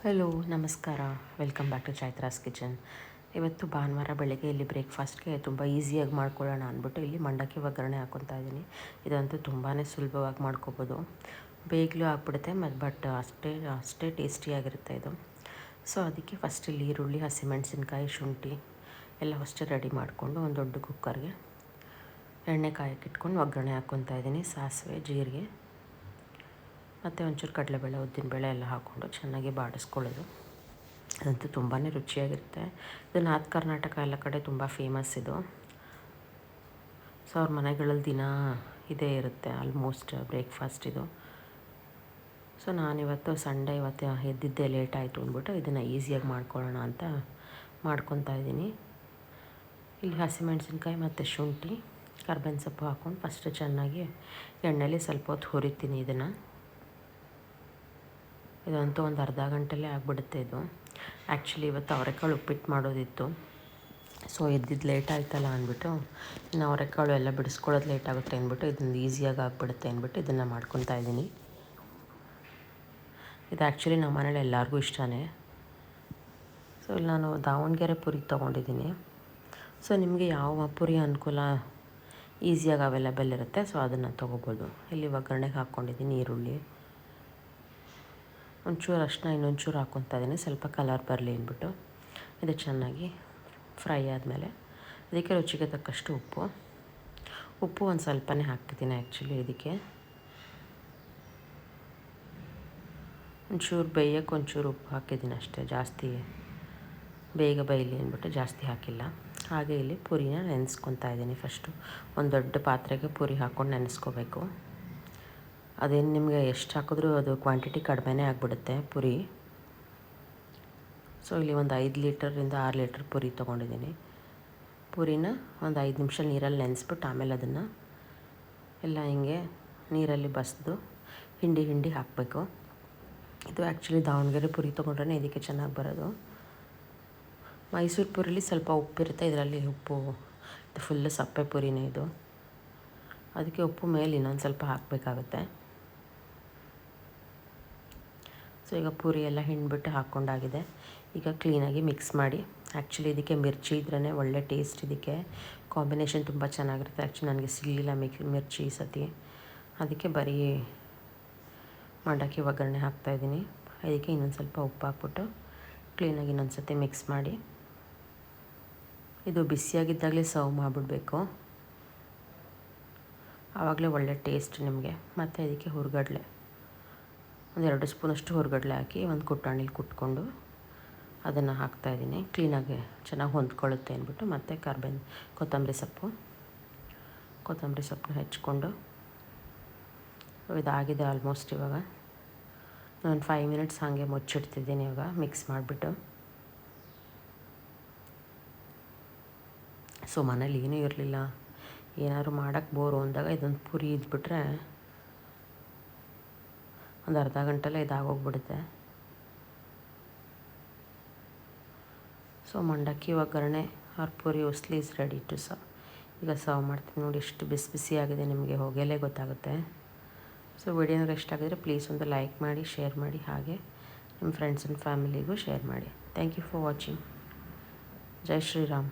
Hello ನಮಸ್ಕಾರ. Welcome back to Chaitra's kitchen. ಇವತ್ತು ಭಾನುವಾರ ಬೆಳಗ್ಗೆ ಇಲ್ಲಿ ಬ್ರೇಕ್ಫಾಸ್ಟ್ಗೆ ತುಂಬ ಈಸಿಯಾಗಿ ಮಾಡ್ಕೊಳ್ಳೋಣ ಅಂದ್ಬಿಟ್ಟು ಇಲ್ಲಿ ಮಂಡಕ್ಕಿ ಒಗ್ಗರಣೆ ಹಾಕ್ಕೊತಾ ಇದ್ದೀನಿ. ಇದಂತೂ ತುಂಬಾ ಸುಲಭವಾಗಿ ಮಾಡ್ಕೊಬೋದು, ಬೇಗಲೂ ಆಗ್ಬಿಡುತ್ತೆ ಬಟ್ ಅಷ್ಟೇ ಟೇಸ್ಟಿಯಾಗಿರುತ್ತೆ ಇದು. ಸೊ ಅದಕ್ಕೆ ಫಸ್ಟ್ ಇಲ್ಲಿ ಈರುಳ್ಳಿ, ಹಸಿಮೆಣಸಿನ್ಕಾಯಿ, ಶುಂಠಿ ಎಲ್ಲ ಫಸ್ಟ್ ರೆಡಿ ಮಾಡಿಕೊಂಡು ಒಂದು ದೊಡ್ಡ ಕುಕ್ಕರ್ಗೆ ಎಣ್ಣೆ ಕಾಯಕ್ಕೆ ಇಟ್ಕೊಂಡು ಒಗ್ಗರಣೆ ಹಾಕ್ಕೊತಾ ಇದ್ದೀನಿ. ಸಾಸಿವೆ, ಜೀರಿಗೆ ಮತ್ತು ಒಂಚೂರು ಕಡಲೆಬೇಳೆ, ಉದ್ದಿನಬೇಳೆ ಎಲ್ಲ ಹಾಕ್ಕೊಂಡು ಚೆನ್ನಾಗಿ ಬಾಡಿಸ್ಕೊಳ್ಳೋದು. ಅದಂತೂ ತುಂಬಾ ರುಚಿಯಾಗಿರುತ್ತೆ. ಇದು ನಾರ್ತ್ ಕರ್ನಾಟಕ ಎಲ್ಲ ಕಡೆ ತುಂಬ ಫೇಮಸ್ ಇದು. ಸೊ ಅವ್ರ ಮನೆಗಳಲ್ಲಿ ದಿನ ಇದೇ ಇರುತ್ತೆ ಆಲ್ಮೋಸ್ಟ್ ಬ್ರೇಕ್ಫಾಸ್ಟ್ ಇದು. ಸೊ ನಾನಿವತ್ತು ಸಂಡೇ ಇವತ್ತು ಎದ್ದಿದ್ದೆ ಲೇಟ್ ಆಯಿತು ಅಂದ್ಬಿಟ್ಟು ಇದನ್ನು ಈಸಿಯಾಗಿ ಮಾಡ್ಕೊಳ್ಳೋಣ ಅಂತ ಮಾಡ್ಕೊತಾ ಇದ್ದೀನಿ. ಇಲ್ಲಿ ಹಸಿಮೆಣಸಿನ್ಕಾಯಿ ಮತ್ತು ಶುಂಠಿ, ಕರ್ಬೇವಿನ ಸೊಪ್ಪು ಹಾಕ್ಕೊಂಡು ಫಸ್ಟ್ ಚೆನ್ನಾಗಿ ಎಣ್ಣೆಲಿ ಸ್ವಲ್ಪ ಹೊತ್ತು ಹುರಿತೀನಿ ಇದನ್ನು. ಇದಂತೂ ಒಂದು ಅರ್ಧ ಗಂಟೆಲೇ ಆಗಿಬಿಡುತ್ತೆ ಇದು. ಆ್ಯಕ್ಚುಲಿ ಇವತ್ತು ಅವರೆಕಾಳು ಉಪ್ಪಿಟ್ಟು ಮಾಡೋದಿತ್ತು. ಸೊ ಎದ್ದಿದ್ದು ಲೇಟ್ ಆಯ್ತಲ್ಲ ಅಂದ್ಬಿಟ್ಟು, ಇನ್ನು ಅವರೆಕಾಳು ಎಲ್ಲ ಬಿಡಿಸ್ಕೊಳ್ಳೋದು ಲೇಟ್ ಆಗುತ್ತೆ ಅಂದ್ಬಿಟ್ಟು ಇದನ್ನು ಈಸಿಯಾಗಿ ಆಗಿಬಿಡುತ್ತೆ ಅಂದ್ಬಿಟ್ಟು ಇದನ್ನು ಮಾಡ್ಕೊತಾ ಇದ್ದೀನಿ. ಇದು ಆ್ಯಕ್ಚುಲಿ ನಮ್ಮ ಮನೇಲಿ ಎಲ್ಲರಿಗೂ ಇಷ್ಟನೇ. ಸೊ ಇಲ್ಲಿ ನಾನು ದಾವಣಗೆರೆ ಪುರಿ ತೊಗೊಂಡಿದ್ದೀನಿ. ಸೊ ನಿಮಗೆ ಯಾವ ಪುರಿ ಅನುಕೂಲ ಈಸಿಯಾಗಿ ಅವೈಲೇಬಲ್ ಇರುತ್ತೆ ಸೊ ಅದನ್ನು ತೊಗೋಬೋದು. ಇಲ್ಲಿ ಒಗ್ಗರಣೆಗೆ ಹಾಕ್ಕೊಂಡಿದ್ದೀನಿ ಈರುಳ್ಳಿ, ಒಂಚೂರು ಅರಿಶಿನ, ಇನ್ನೊಂಚೂರು ಹಾಕ್ಕೊತಾ ಇದ್ದೀನಿ ಸ್ವಲ್ಪ ಕಲರ್ ಬರಲಿ ಅಂದ್ಬಿಟ್ಟು. ಇದು ಚೆನ್ನಾಗಿ ಫ್ರೈ ಆದಮೇಲೆ ಅದಕ್ಕೆ ರುಚಿಗೆ ತಕ್ಕಷ್ಟು ಉಪ್ಪು ಒಂದು ಸ್ವಲ್ಪನೇ ಹಾಕ್ತಿದ್ದೀನಿ. ಆ್ಯಕ್ಚುಲಿ ಇದಕ್ಕೆ ಒಂಚೂರು ಬೇಯಕ್ಕೆ ಒಂಚೂರು ಉಪ್ಪು ಹಾಕಿದ್ದೀನಿ ಅಷ್ಟೇ, ಜಾಸ್ತಿ ಬೇಗ ಬೇಯಲಿ ಅಂದ್ಬಿಟ್ಟು ಜಾಸ್ತಿ ಹಾಕಿಲ್ಲ. ಹಾಗೆ ಇಲ್ಲಿ ಪುರಿನ ನೆನೆಸ್ಕೊತಾ ಇದ್ದೀನಿ. ಫಸ್ಟು ಒಂದು ದೊಡ್ಡ ಪಾತ್ರೆಗೆ ಪುರಿ ಹಾಕ್ಕೊಂಡು ನೆನೆಸ್ಕೋಬೇಕು. ಅದೇನು ನಿಮಗೆ ಎಷ್ಟು ಹಾಕಿದ್ರೂ ಅದು ಕ್ವಾಂಟಿಟಿ ಕಡಿಮೆನೇ ಆಗಿಬಿಡುತ್ತೆ ಪುರಿ. ಸೊ ಇಲ್ಲಿ ಒಂದು 5 ಲೀಟರಿಂದ 6 ಲೀಟ್ರ್ ಪುರಿ ತೊಗೊಂಡಿದ್ದೀನಿ. ಪುರಿನ ಒಂದು 5 ನಿಮಿಷ ನೀರಲ್ಲಿ ನೆನೆಸ್ಬಿಟ್ಟು ಆಮೇಲೆ ಅದನ್ನು ಎಲ್ಲ ಹಿಂಗೆ ನೀರಲ್ಲಿ ಬಸಿದು ಹಿಂಡಿ ಹಾಕಬೇಕು. ಇದು ಆ್ಯಕ್ಚುಲಿ ದಾವಣಗೆರೆ ಪುರಿ ತೊಗೊಂಡ್ರೆ ಇದಕ್ಕೆ ಚೆನ್ನಾಗಿ ಬರೋದು. ಮೈಸೂರು ಪುರಿಲಿ ಸ್ವಲ್ಪ ಉಪ್ಪಿರುತ್ತೆ, ಇದರಲ್ಲಿ ಉಪ್ಪು ಇದು ಫುಲ್ಲು ಸಪ್ಪೆ ಪುರಿನೇ ಇದು. ಅದಕ್ಕೆ ಉಪ್ಪು ಮೇಲೆ ಇನ್ನೊಂದು ಸ್ವಲ್ಪ ಹಾಕಬೇಕಾಗುತ್ತೆ. ಸೊ ಈಗ ಪೂರಿ ಎಲ್ಲ ಹಿಂಡ್ಬಿಟ್ಟು ಹಾಕ್ಕೊಂಡಾಗಿದೆ. ಈಗ ಕ್ಲೀನಾಗಿ ಮಿಕ್ಸ್ ಮಾಡಿ. ಆ್ಯಕ್ಚುಲಿ ಇದಕ್ಕೆ ಮಿರ್ಚಿ ಇದ್ರೇ ಒಳ್ಳೆ ಟೇಸ್ಟ್, ಇದಕ್ಕೆ ಕಾಂಬಿನೇಷನ್ ತುಂಬ ಚೆನ್ನಾಗಿರುತ್ತೆ. ಆ್ಯಕ್ಚುಲಿ ನನಗೆ ಸಿಗಲಿಲ್ಲ ಮಿರ್ಚಿ ಈ ಸತಿ, ಅದಕ್ಕೆ ಬರೀ ಮಂಡಕ್ಕಿ ಒಗ್ಗರಣೆ ಹಾಕ್ತಾಯಿದ್ದೀನಿ. ಇದಕ್ಕೆ ಇನ್ನೊಂದು ಸ್ವಲ್ಪ ಉಪ್ಪು ಹಾಕ್ಬಿಟ್ಟು ಕ್ಲೀನಾಗಿ ಇನ್ನೊಂದು ಸತಿ ಮಿಕ್ಸ್ ಮಾಡಿ, ಇದು ಬಿಸಿಯಾಗಿದ್ದಾಗಲೇ ಸರ್ವ್ ಮಾಡಿಬಿಡ್ಬೇಕು, ಆವಾಗಲೇ ಒಳ್ಳೆ ಟೇಸ್ಟ್ ನಿಮಗೆ. ಮತ್ತು ಇದಕ್ಕೆ ಹುರ್ಗಡ್ಲೆ ಒಂದು 2 ಸ್ಪೂನಷ್ಟು ಹುರ್ಗಡ್ಲೆ ಹಾಕಿ ಒಂದು ಕುಟ್ಟಾಣಿಲಿ ಕುಟ್ಕೊಂಡು ಅದನ್ನು ಹಾಕ್ತಾಯಿದ್ದೀನಿ. ಕ್ಲೀನಾಗಿ ಚೆನ್ನಾಗಿ ಹೊಂದ್ಕೊಳ್ಳುತ್ತೆ ಅಂದ್ಬಿಟ್ಟು. ಮತ್ತು ಕೊತ್ತಂಬರಿ ಸೊಪ್ಪನ್ನ ಹೆಚ್ಕೊಂಡು ಇದಾಗಿದೆ ಆಲ್ಮೋಸ್ಟ್. ಇವಾಗ ನಾನು 5 ಮಿನಿಟ್ಸ್ ಹಾಗೆ ಮುಚ್ಚಿಡ್ತಿದ್ದೀನಿ. ಇವಾಗ ಮಿಕ್ಸ್ ಮಾಡಿಬಿಟ್ಟು, ಸೊ ಮನೇಲಿ ಏನೂ ಇರಲಿಲ್ಲ, ಏನಾದ್ರು ಮಾಡೋಕ್ಕೆ ಬೋರು ಅಂದಾಗ ಇದೊಂದು ಪುರಿ ಇದ್ಬಿಟ್ರೆ ಒಂದು ಅರ್ಧ ಗಂಟೆಲೇ ಇದಾಗೋಗ್ಬಿಡುತ್ತೆ. So mandakki oggarane or puri usli is ready to serve. ಈಗ ಸರ್ವ್ ಮಾಡ್ತೀನಿ ನೋಡಿ, ಎಷ್ಟು ಬಿಸಿ ಆಗಿದೆ, ನಿಮಗೆ ಹೋಗಲೇ ಗೊತ್ತಾಗುತ್ತೆ. ಸೊ ವಿಡಿಯೋನ ಇಷ್ಟ ಆಗಿದ್ರೆ ಪ್ಲೀಸ್ ಒಂದು ಲೈಕ್ ಮಾಡಿ, ಶೇರ್ ಮಾಡಿ, ಹಾಗೆ ನಿಮ್ಮ ಫ್ರೆಂಡ್ಸ್ ಆ್ಯಂಡ್ ಫ್ಯಾಮಿಲಿಗೂ ಶೇರ್ ಮಾಡಿ. Thank you for watching. ಜೈ ಶ್ರೀರಾಮ್.